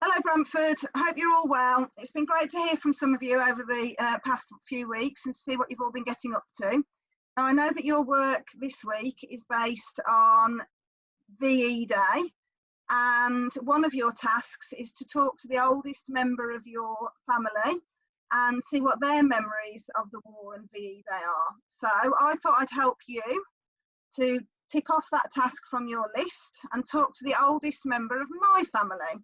Hello, Brantford. I hope you're all well. It's been great to hear from some of you over the past few weeks and to see what you've all been getting up to. Now, I know that your work this week is based on VE Day, and one of your tasks is to talk to the oldest member of your family and see what their memories of the war and VE Day are. So I thought I'd help you to tick off that task from your list and talk to the oldest member of my family.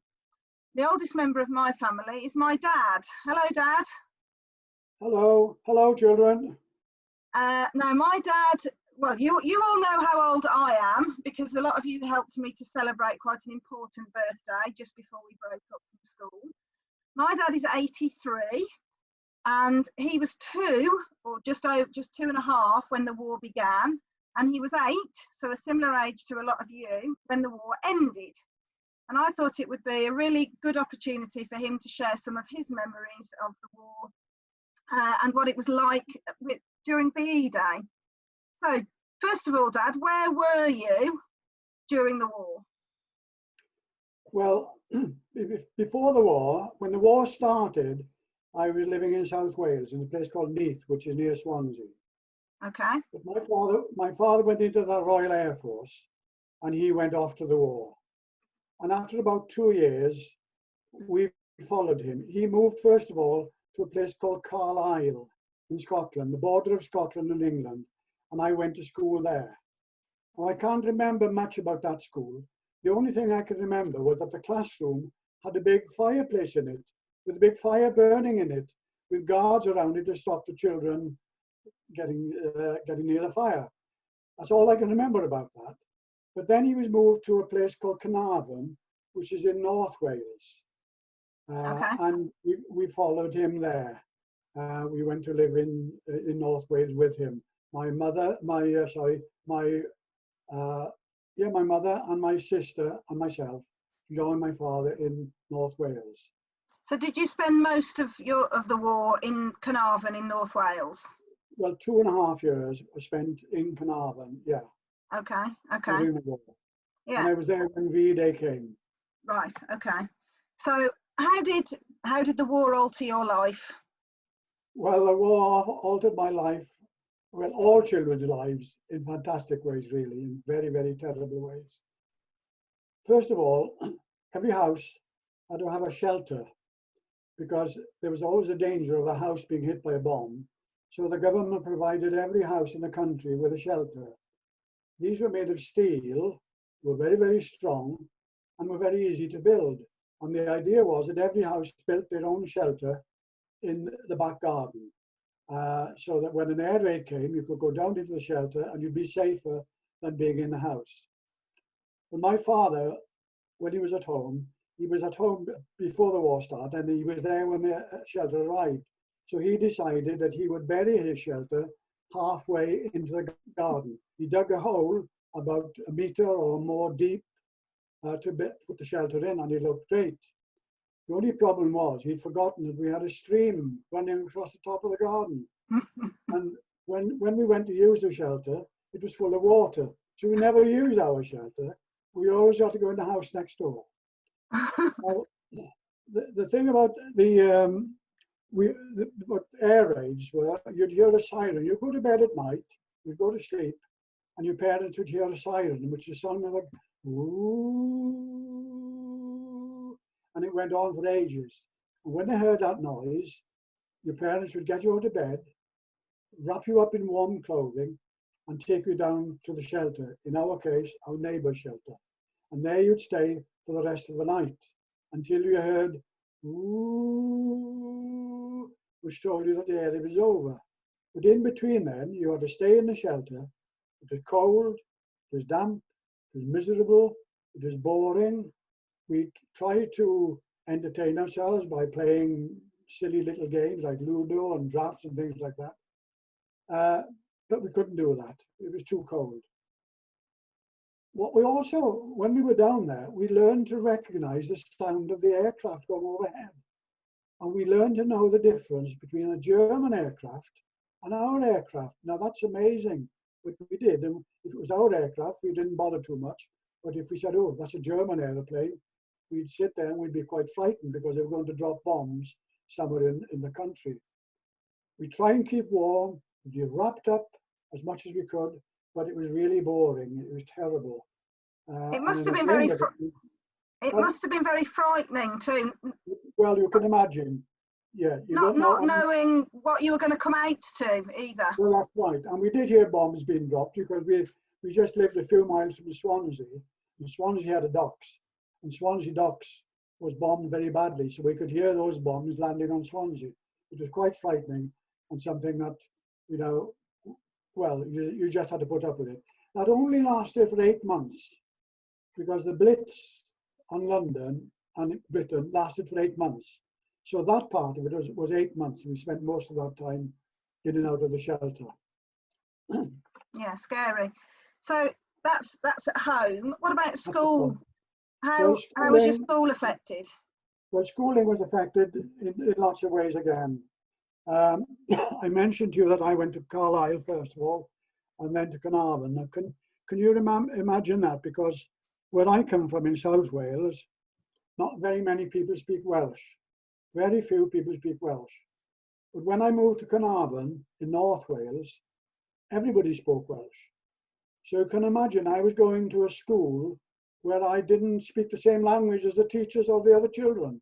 The oldest member of my family is my dad. Hello, Dad. Hello, children. Now, my dad, well, you all know how old I am because a lot of you helped me to celebrate quite an important birthday just before we broke up from school. My dad is 83 and he was 2 or just 2.5 when the war began, and he was 8, so a similar age to a lot of you, when the war ended. And I thought it would be a really good opportunity for him to share some of his memories of the war and what it was like during VE Day. So, first of all, Dad, where were you during the war? Well, before the war, when the war started, I was living in South Wales in a place called Neath, which is near Swansea. Okay. But my father went into the Royal Air Force and he went off to the war. And after about 2 years, we followed him. He moved, first of all, to a place called Carlisle in Scotland, the border of Scotland and England, and I went to school there. Now, I can't remember much about that school. The only thing I can remember was that the classroom had a big fireplace in it, with a big fire burning in it, with guards around it to stop the children getting near the fire. That's all I can remember about that. But then he was moved to a place called Carnarvon, which is in North Wales. Okay. And we followed him there. We went to live in North Wales with him. My mother and my sister and myself joined my father in North Wales. So did you spend most of the war in Carnarvon in North Wales? Well, 2.5 years I spent in Carnarvon, yeah. Okay. During the war. Yeah. And I was there when VE Day came. Right. Okay. So how did the war alter your life? Well, the war altered my life, well, all children's lives in fantastic ways, really, in very, very terrible ways. First of all, every house had to have a shelter because there was always a danger of a house being hit by a bomb. So the government provided every house in the country with a shelter. These were made of steel, were very, very strong, and were very easy to build. And the idea was that every house built their own shelter in the back garden, so that when an air raid came, you could go down into the shelter and you'd be safer than being in the house. But my father, when he was at home before the war started, and he was there when the shelter arrived. So he decided that he would bury his shelter halfway into the garden. He dug a hole about 1 meter or more deep to put the shelter in, and it looked great. The only problem was he'd forgotten that we had a stream running across the top of the garden. And when we went to use the shelter, it was full of water. So we never used our shelter. We always had to go in the house next door. Now, the thing about what air raids were, you'd hear a siren. You go to bed at night, you go to sleep, and your parents would hear a siren, which is sounded like, ooh, and it went on for ages. And when they heard that noise, your parents would get you out of bed, wrap you up in warm clothing, and take you down to the shelter, in our case, our neighbour's shelter. And there you'd stay for the rest of the night until you heard, ooh, which told you that the area was over. But in between then, you had to stay in the shelter. It was cold, it was damp, it was miserable, it was boring. We tried to entertain ourselves by playing silly little games like Ludo and drafts and things like that. But we couldn't do that. It was too cold. What we also, when we were down there, we learned to recognize the sound of the aircraft going overhead. And we learned to know the difference between a German aircraft and our aircraft. Now that's amazing, but we did. And if it was our aircraft, we didn't bother too much. But if we said, oh, that's a German airplane, we'd sit there and we'd be quite frightened because they were going to drop bombs somewhere in the country. We try and keep warm, we'd be wrapped up as much as we could, but it was really boring. It was terrible. It must have been very. It must have been very frightening too. Well, you can imagine. Yeah, you don't know. Not knowing what you were going to come out to either. Well, that's right. And we did hear bombs being dropped because we just lived a few miles from Swansea. And Swansea had a docks, and Swansea docks was bombed very badly, so we could hear those bombs landing on Swansea. It was quite frightening and something that, you know, well, you just had to put up with it. That only lasted for 8 months because the Blitz on London and Britain lasted for 8 months. So that part of it was 8 months. We spent most of that time in and out of the shelter. Yeah, scary. So that's at home. What about school? How was your school affected? Well, schooling was affected in lots of ways again. I mentioned to you that I went to Carlisle first of all, and then to Carnarvon. Now, can you imagine that? Because where I come from in South Wales, not very many people speak Welsh. Very few people speak Welsh. But when I moved to Carnarvon in North Wales, everybody spoke Welsh. So you can imagine I was going to a school where I didn't speak the same language as the teachers or the other children.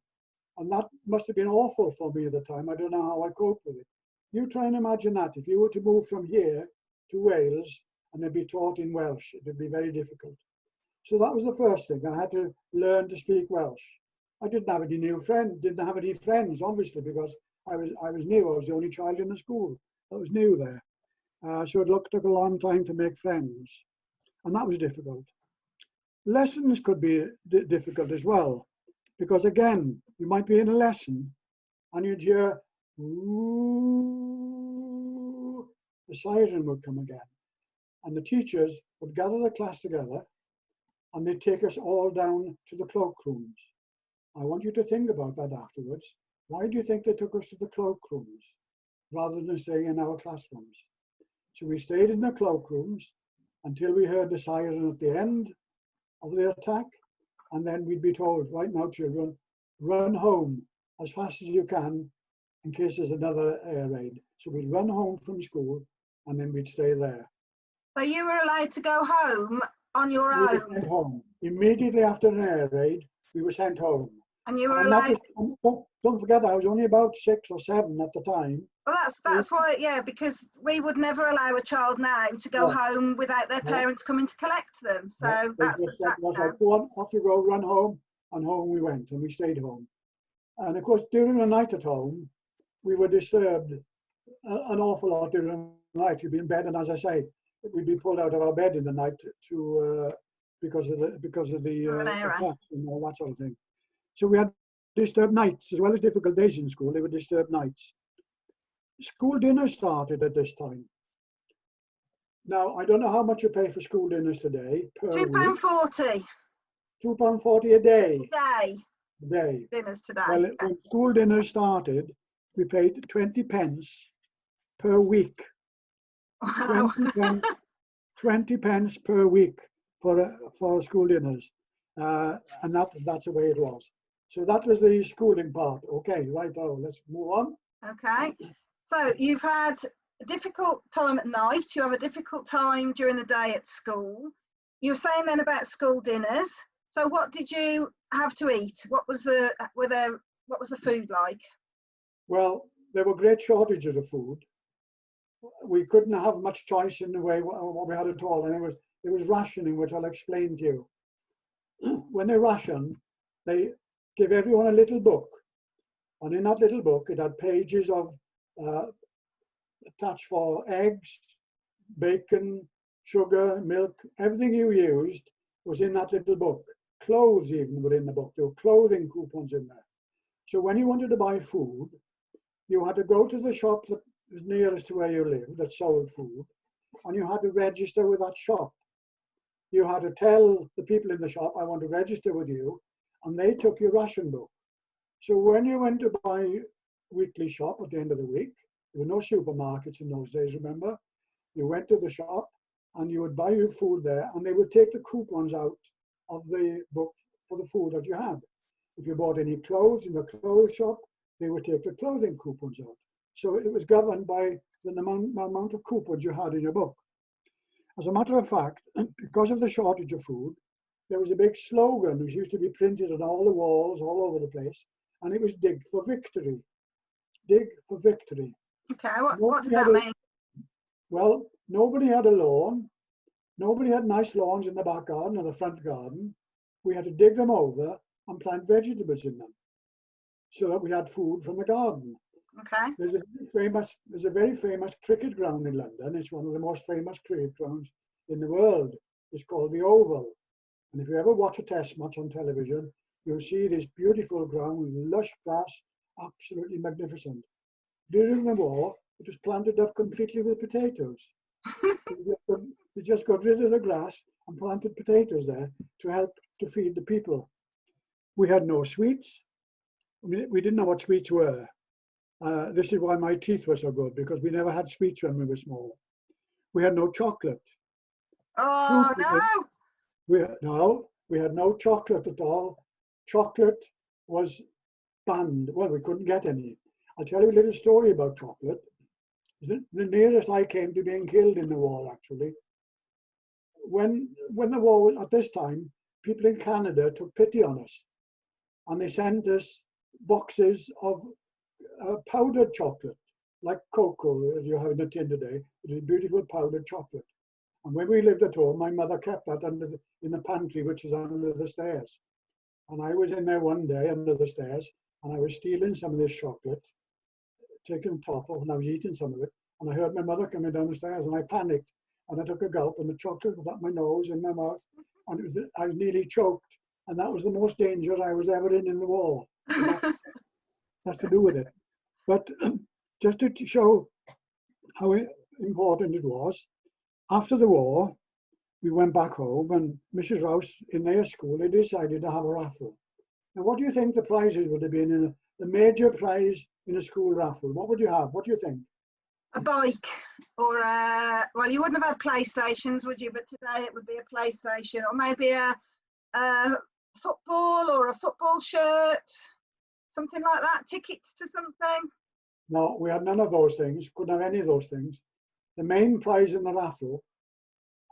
And that must have been awful for me at the time. I don't know how I coped with it. You try and imagine that. If you were to move from here to Wales and they'd be taught in Welsh, it would be very difficult. So that was the first thing. I had to learn to speak Welsh. I didn't have any friends, obviously, because I was new. I was the only child in the school that was new there. So it took a long time to make friends. And that was difficult. Lessons could be difficult as well. Because again, you might be in a lesson and you'd hear, ooh, the siren would come again. And the teachers would gather the class together and they'd take us all down to the cloakrooms. I want you to think about that afterwards. Why do you think they took us to the cloakrooms rather than staying in our classrooms? So we stayed in the cloakrooms until we heard the siren at the end of the attack. And then we'd be told, right now, children, run home as fast as you can in case there's another air raid. So we'd run home from school and then we'd stay there. So you were allowed to go home on your own? We were sent home. Immediately after an air raid, we were sent home. And you were allowed... Don't forget, I was only about 6 or 7 at the time. Well, that's why, yeah, because we would never allow a child now to go home without their parents coming to collect them. So that's like, go on, off you go, run home, and home we went, and we stayed home. And of course, during the night at home, we were disturbed an awful lot during the night. You'd be in bed, and as I say, we'd be pulled out of our bed in the night because of the attacks and all that sort of thing. So we had disturbed nights as well as difficult days in school. They were disturbed nights. School dinner started at this time. Now, I don't know how much you pay for school dinners today per week. £2.40. £2.40 a day. A day. Dinners today. Well, when school dinners started, we paid 20 pence per week. Wow. 20 pence per week for school dinners. And that's the way it was. So that was the schooling part. Okay, right, let's move on. Okay. So you've had a difficult time at night. You have a difficult time during the day at school. You were saying then about school dinners. So what did you have to eat? What was the food like? Well, there were great shortages of food. We couldn't have much choice in the way what we had at all, and it was rationing, which I'll explain to you. When they ration, they give everyone a little book, and in that little book it had pages of attached for eggs, bacon, sugar, milk. Everything you used was in that little book. Clothes even were in the book. There were clothing coupons in there. So when you wanted to buy food, you had to go to the shop that was nearest to where you lived that sold food, and you had to register with that shop. You had to tell the people in the shop, I want to register with you, and they took your ration book. So when you went to buy weekly shop at the end of the week, there were no supermarkets in those days, remember? You went to the shop and you would buy your food there, and they would take the coupons out of the book for the food that you had. If you bought any clothes in the clothes shop, they would take the clothing coupons out. So it was governed by the amount of coupons you had in your book. As a matter of fact, because of the shortage of food, there was a big slogan which used to be printed on all the walls all over the place, and it was dig for victory. Dig for victory. Okay, what does that mean? Well, nobody had a lawn. Nobody had nice lawns in the back garden or the front garden. We had to dig them over and plant vegetables in them so that we had food from the garden. Okay. There's a very famous cricket ground in London. It's one of the most famous cricket grounds in the world. It's called the Oval. And if you ever watch a test match on television, you'll see this beautiful ground with lush grass, absolutely magnificent. During the war, it was planted up completely with potatoes. They just got rid of the grass and planted potatoes there to help to feed the people. We had no sweets. We didn't know what sweets were. This is why my teeth were so good, because we never had sweets when we were small. We had no chocolate. Oh, no! We had no chocolate at all. Chocolate was banned. Well, we couldn't get any. I'll tell you a little story about chocolate. The nearest I came to being killed in the war, actually. When the war, at this time, people in Canada took pity on us, and they sent us boxes of powdered chocolate, like cocoa, as you have in a tin today. It is beautiful powdered chocolate. And when we lived at home, my mother kept that in the pantry, which is under the stairs. And I was in there one day under the stairs, and I was stealing some of this chocolate, taking the top off, and I was eating some of it. And I heard my mother coming down the stairs, and I panicked. And I took a gulp, and the chocolate was up my nose and my mouth, and I was nearly choked. And that was the most dangerous I was ever in the war. That's to do with it. But just to show how important it was, after the war, we went back home, and Mrs. Rouse, in their school, they decided to have a raffle. Now, what do you think the prizes would have been in the major prize in a school raffle? What would you have? What do you think? A bike, or well, you wouldn't have had PlayStations, would you? But today it would be a PlayStation, or maybe a football or a football shirt, something like that. Tickets to something. No, we had none of those things. Couldn't have any of those things. The main prize in the raffle,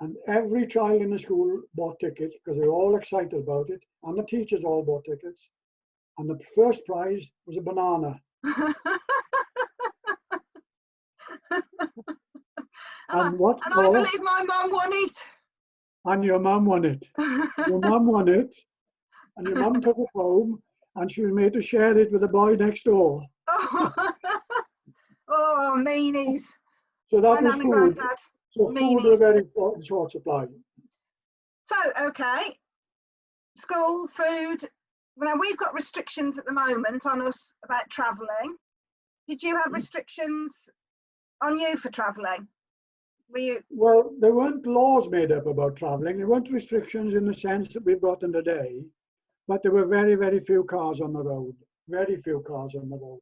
and every child in the school bought tickets because they were all excited about it, and the teachers all bought tickets. And the first prize was a banana. And what? And I believe my mum won it. And your mum won it. Your mum won it, and your mum took it home, and she was made to share it with the boy next door. Oh, meanies. So that was food. So food was very short supply. So, okay, school, food. Now, we've got restrictions at the moment on us about travelling. Did you have restrictions on you for travelling? Were you? Well, there weren't laws made up about travelling. There weren't restrictions in the sense that we've got in today, but there were very, very few cars on the road. Very few cars on the road.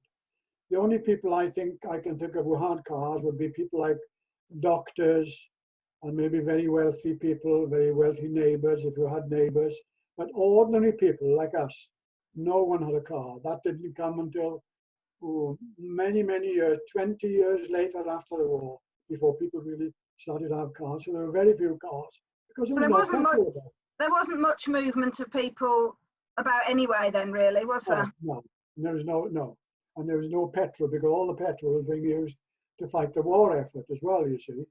The only people I can think of who had cars would be people like doctors and maybe very wealthy people, very wealthy neighbours, if you had neighbours. But ordinary people like us, no one had a car. That didn't come until many, many years, 20 years later after the war, before people really started to have cars. So there were very few cars because there wasn't much movement of people about anyway then, really, was there? No. There was no. And there was no petrol, because all the petrol was being used to fight the war effort as well, you see.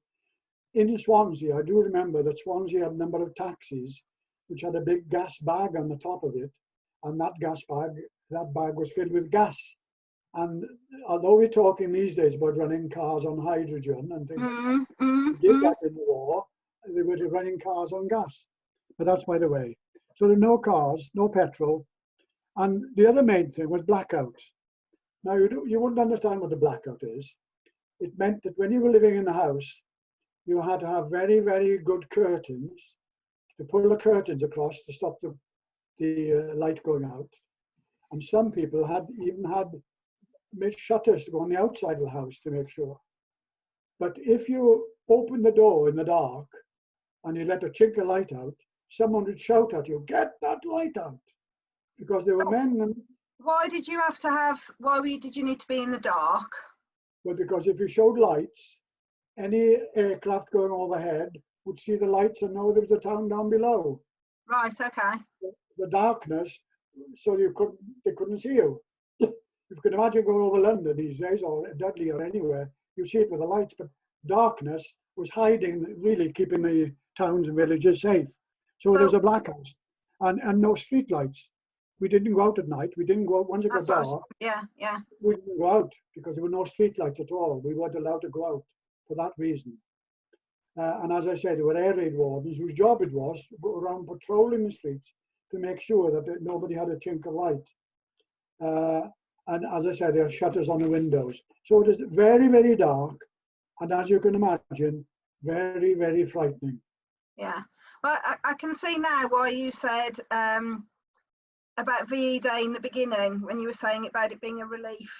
In Swansea, I do remember that Swansea had a number of taxis which had a big gas bag on the top of it, and that bag was filled with gas. And although we're talking these days about running cars on hydrogen and things like that, they did that in the war. They were running cars on gas. But that's by the way. So there were no cars, no petrol. And the other main thing was blackouts. Now, you wouldn't understand what a blackout is. It meant that when you were living in a house, you had to have very, very good curtains to pull the curtains across to stop the light going out. And some people even had made shutters to go on the outside of the house to make sure. But if you open the door in the dark and you let a chink of light out, someone would shout at you, "Get that light out!" because there were men. And, why did you have to have? Did you need to be in the dark? well, because if you showed lights, any aircraft going overhead would see the lights and know there was a town down below. Right. Okay. The darkness, so they couldn't see you. You can imagine going over London these days, or Dudley, or anywhere. You see it with the lights, but darkness was hiding, really keeping the towns and villages safe. So there was a blackout, and no street lights. We didn't go out at night. We didn't go out once it got dark. Yeah. We didn't go out because there were no street lights at all. We weren't allowed to go out for that reason. And as I said, there were air raid wardens whose job it was to go around patrolling the streets to make sure that nobody had a chink of light. And as I said, there are shutters on the windows. So it is very, very dark. And as you can imagine, very, very frightening. Yeah. Well, I can see now why you said about VE Day in the beginning, when you were saying about it being a relief,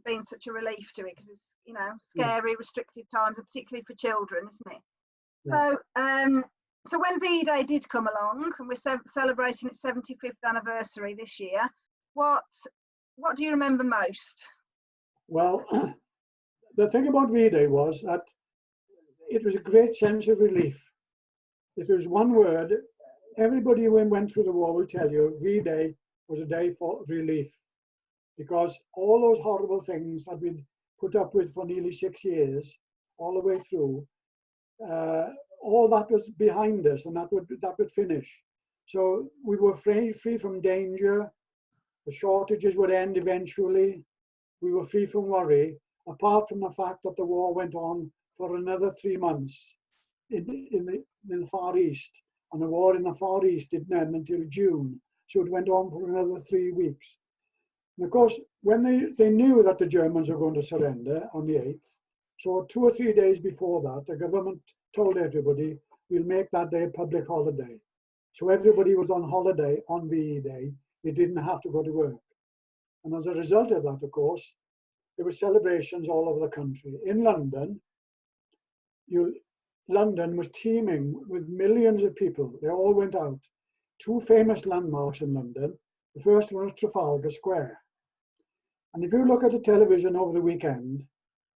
being such a relief to it, because it's, you know, scary, restricted times, and particularly for children, isn't it? Yeah. So when VE Day did come along, and we're celebrating its 75th anniversary this year, what do you remember most? Well, the thing about VE Day was that it was a great sense of relief. If there was one word, everybody who went through the war will tell you VE Day was a day for relief, because all those horrible things had been put up with for nearly 6 years, all the way through. All that was behind us, and that would finish. So we were free from danger. The shortages would end eventually. We were free from worry, apart from the fact that the war went on for another 3 months in the Far East. And the war in the Far East didn't end until June. So it went on for another 3 weeks. And of course, when they knew that the Germans were going to surrender on the 8th, so 2 or 3 days before that, the government told everybody, we'll make that day a public holiday. So everybody was on holiday on VE Day. They didn't have to go to work. And as a result of that, of course, there were celebrations all over the country. In London, London was teeming with millions of people. They all went out. 2 famous landmarks in London. The first one was Trafalgar Square. And if you look at the television over the weekend,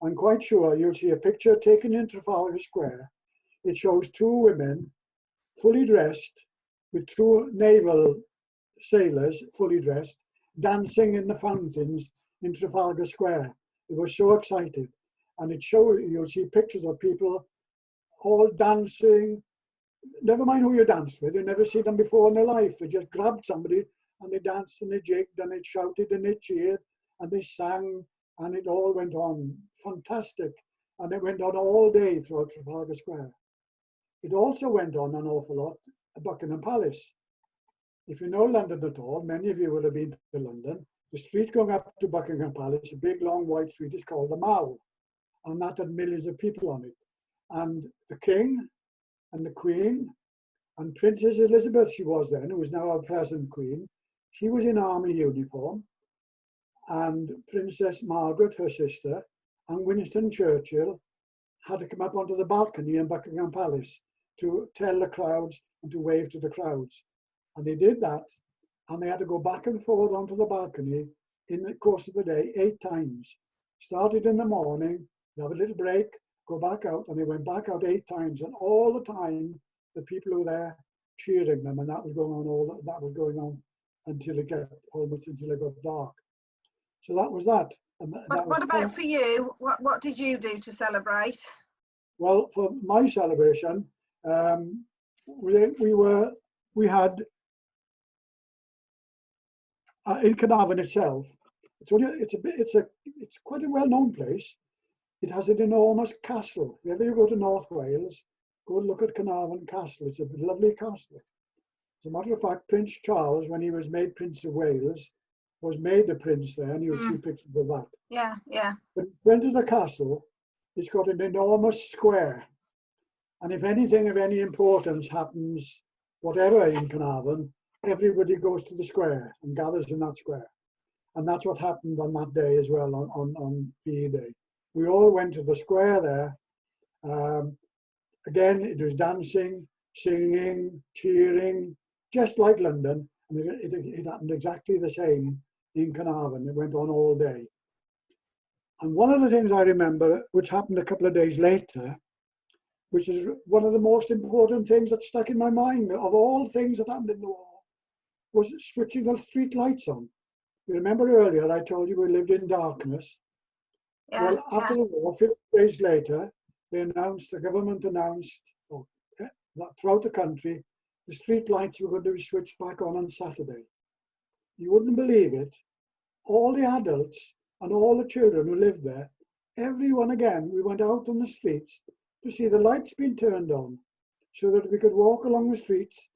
I'm quite sure you'll see a picture taken in Trafalgar Square. It shows 2 women fully dressed, with 2 naval sailors fully dressed, dancing in the fountains in Trafalgar Square. They were so excited. And you'll see pictures of people all dancing. Never mind who you danced with, you never see them before in their life. They just grabbed somebody and they danced and they jigged and they shouted and they cheered and they sang, and it all went on. Fantastic. And it went on all day throughout Trafalgar Square. It also went on an awful lot at Buckingham Palace. If you know London at all, many of you will have been to London. The street going up to Buckingham Palace, a big long wide street, is called the Mall, and that had millions of people on it. And the King and the Queen and Princess Elizabeth, she was then, who is now our present Queen, she was in army uniform, and Princess Margaret, her sister, and Winston Churchill had to come up onto the balcony in Buckingham Palace to tell the crowds and to wave to the crowds. And they did that, and they had to go back and forth onto the balcony in the course of the day 8 times. Started in the morning, have a little break, go back out, and they went back out 8 times. And all the time, the people who were there cheering them, and that was going on until it got dark. So that was that. And what about for you? What did you do to celebrate? Well, for my celebration, we had in Carnarvon itself. It's quite a well-known place. It has an enormous castle. If you go to North Wales, go and look at Carnarvon Castle. It's a lovely castle. As a matter of fact, Prince Charles, when he was made Prince of Wales, was made a prince there, and you'll see pictures of that. Yeah. But when to the castle, it's got an enormous square. And if anything of any importance happens, whatever in Carnarvon, everybody goes to the square and gathers in that square. And that's what happened on that day as well, on VE Day. We all went to the square there. Again, it was dancing, singing, cheering, just like London. And it happened exactly the same in Carnarvon. It went on all day. And one of the things I remember, which happened a couple of days later, which is one of the most important things that stuck in my mind of all things that happened in the war, was switching the street lights on. You remember earlier I told you we lived in darkness? Yeah, Well, after the war, 50 days later, the government announced that throughout the country, the street lights were going to be switched back on Saturday. You wouldn't believe it. All the adults and all the children who lived there, everyone again, we went out on the streets to see the lights being turned on so that we could walk along the streets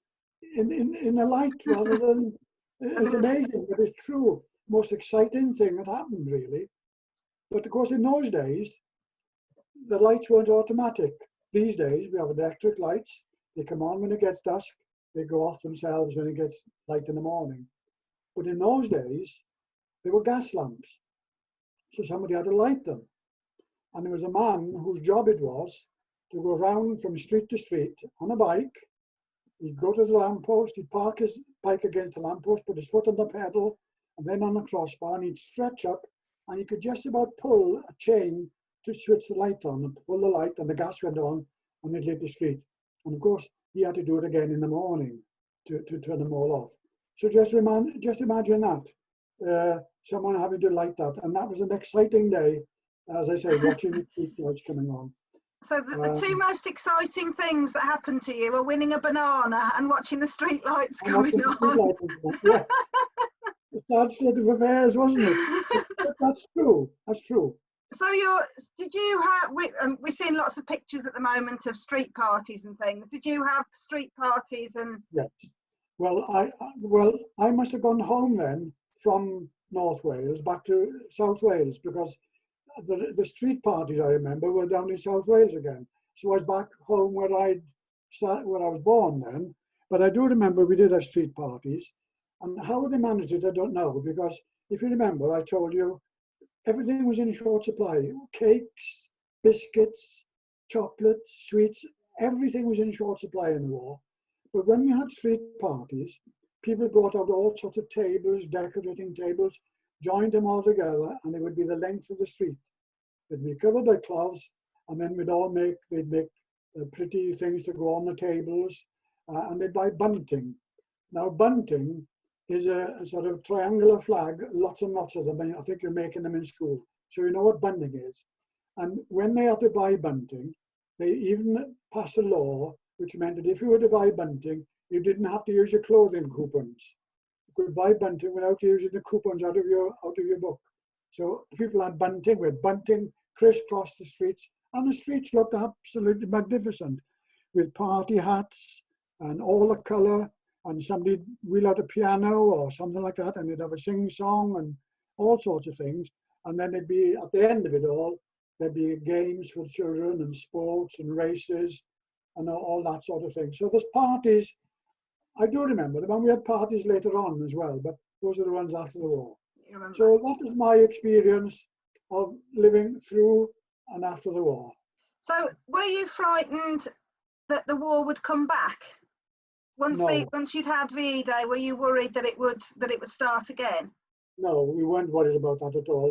in a light rather than, it's amazing, but it's true. Most exciting thing that happened, really. But of course, in those days, the lights weren't automatic. These days, we have electric lights. They come on when it gets dusk. They go off themselves when it gets light in the morning. But in those days, they were gas lamps. So somebody had to light them. And there was a man whose job it was to go round from street to street on a bike. He'd go to the lamppost, he'd park his bike against the lamppost, put his foot on the pedal, and then on the crossbar, and he'd stretch up, and he could just about pull a chain to switch the light on, and pull the light, and the gas went on, and it lit the street. And of course, he had to do it again in the morning to turn them all off. So just imagine that, someone having to light that, and that was an exciting day, as I say, watching the street lights coming on. So the two most exciting things that happened to you were winning a banana and watching the street lights coming on. Yeah. That's sort of affairs, wasn't it? But that's true. That's true. So did you have, we're seeing lots of pictures at the moment of street parties and things. Did you have street parties and? Yes. Well, I must have gone home then from North Wales back to South Wales, because the street parties I remember were down in South Wales again. So I was back home where I was born then. But I do remember we did have street parties. And how they managed it, I don't know, because if you remember, I told you everything was in short supply. Cakes, biscuits, chocolates, sweets, everything was in short supply in the war. But when we had street parties, people brought out all sorts of tables, decorating tables, joined them all together, and it would be the length of the street. They'd be covered by cloths, and then they'd make pretty things to go on the tables, and they'd buy bunting. Now, bunting is a sort of triangular flag, lots and lots of them, and I think you're making them in school. So you know what bunting is. And when they had to buy bunting, they even passed a law which meant that if you were to buy bunting, you didn't have to use your clothing coupons. You could buy bunting without using the coupons out of your book. So people had bunting, with bunting crisscrossed the streets, and the streets looked absolutely magnificent, with party hats and all the colour, and somebody wheel out a piano or something like that, and they'd have a sing-song and all sorts of things. And then there'd be, at the end of it all, there'd be games for children and sports and races and all that sort of thing. So there's parties, I do remember them, and we had parties later on as well, but those are the ones after the war. So that was my experience of living through and after the war. So were you frightened that the war would come back? Once you'd had VE Day, were you worried that it would start again? No, we weren't worried about that at all.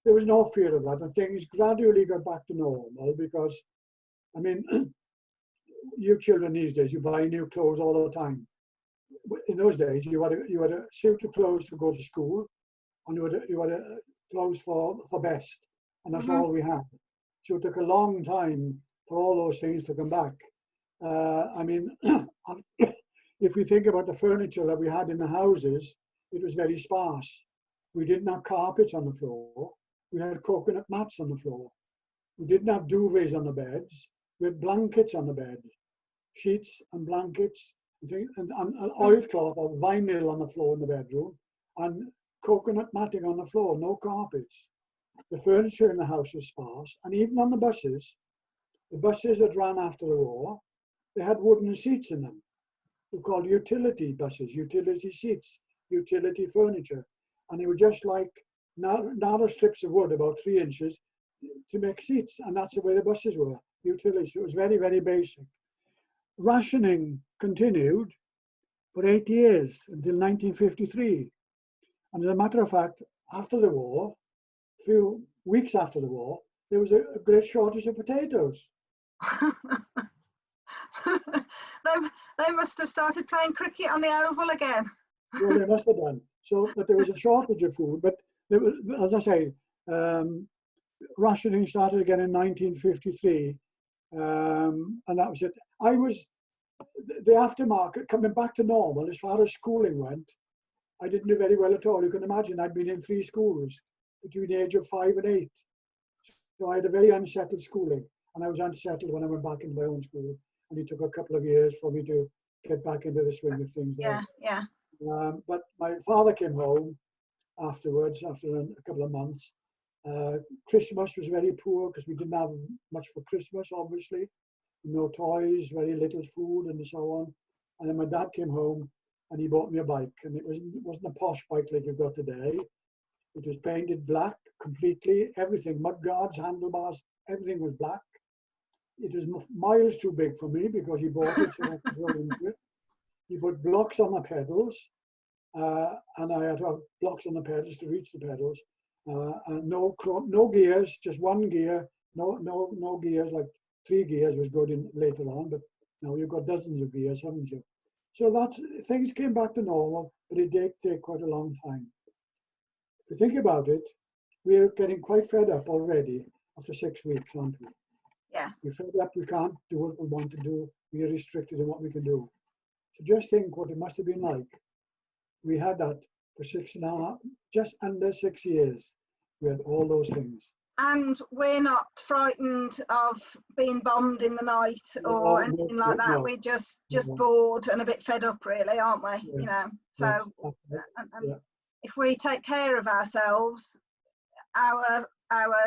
There was no fear of that, and things gradually got back to normal, because, I mean, you children these days, you buy new clothes all the time. In those days, you had a suit of clothes to go to school, and you had a clothes for best, and that's all we had. So it took a long time for all those things to come back. I mean, if we think about the furniture that we had in the houses, it was very sparse. We didn't have carpets on the floor. We had coconut mats on the floor. We didn't have duvets on the beds. We had blankets on the bed, sheets and blankets, and oilcloth or vinyl on the floor in the bedroom, and coconut matting on the floor, no carpets. The furniture in the house was sparse, and even on the buses that ran after the war, they had wooden seats in them. They're called utility buses, utility seats, utility furniture. And they were just like narrow strips of wood, about 3 inches, to make seats. And that's the way the buses were, utility. So it was very, very basic. Rationing continued, for 8 years until 1953. And as a matter of fact, after the war, a few weeks after the war, there was a great shortage of potatoes. They must have started playing cricket on the oval again. Well, they must have done. So, but there was a shortage of food. But there was, as I say, rationing started again in 1953, and that was it. I was the aftermarket coming back to normal as far as schooling went. I didn't do very well at all. You can imagine I'd been in 3 schools between the age of 5 and 8. So I had a very unsettled schooling, and I was unsettled when I went back into my own school. And it took a couple of years for me to get back into the swing of things. Yeah, yeah. But my father came home afterwards, after a couple of months. Christmas was very poor because we didn't have much for Christmas, obviously. No toys, very little food, and so on. And then my dad came home and he bought me a bike, and it wasn't a posh bike like you've got today. It was painted black completely, everything, mud guards, handlebars, everything was black. It was miles too big for me because he bought it so I could roll into it. He put blocks on the pedals, and I had to have blocks on the pedals to reach the pedals. And no gears, just one gear. No gears, like 3 gears was good in later on, but now you've got dozens of gears, haven't you? So things came back to normal, but it did take quite a long time. If you think about it, we're getting quite fed up already after 6 weeks, aren't we? Yeah. We're fed up, we can't do what we want to do, we're restricted in what we can do. So just think what it must have been like. We had that for 6.5, just under 6 years. We had all those things. And we're not frightened of being bombed in the night or anything like that. We're just bored and a bit fed up, really, aren't we? Yes. You know, so and if we take care of ourselves, our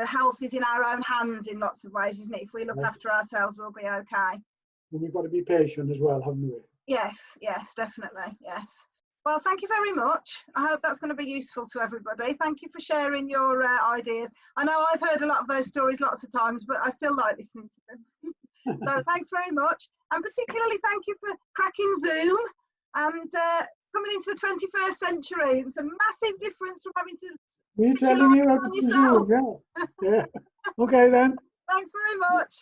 health is in our own hands in lots of ways, isn't it? If we look after ourselves, we'll be okay. And we've got to be patient as well, haven't we? Yes, definitely, yes. Well, thank you very much. I hope that's going to be useful to everybody. Thank you for sharing your ideas. I know I've heard a lot of those stories lots of times, but I still like listening to them. So thanks very much. And particularly thank you for cracking Zoom and coming into the 21st century. It's a massive difference from having to... Me telling you how to Zoom, yeah. Okay then. Thanks very much.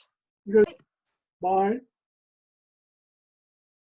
Good. Bye.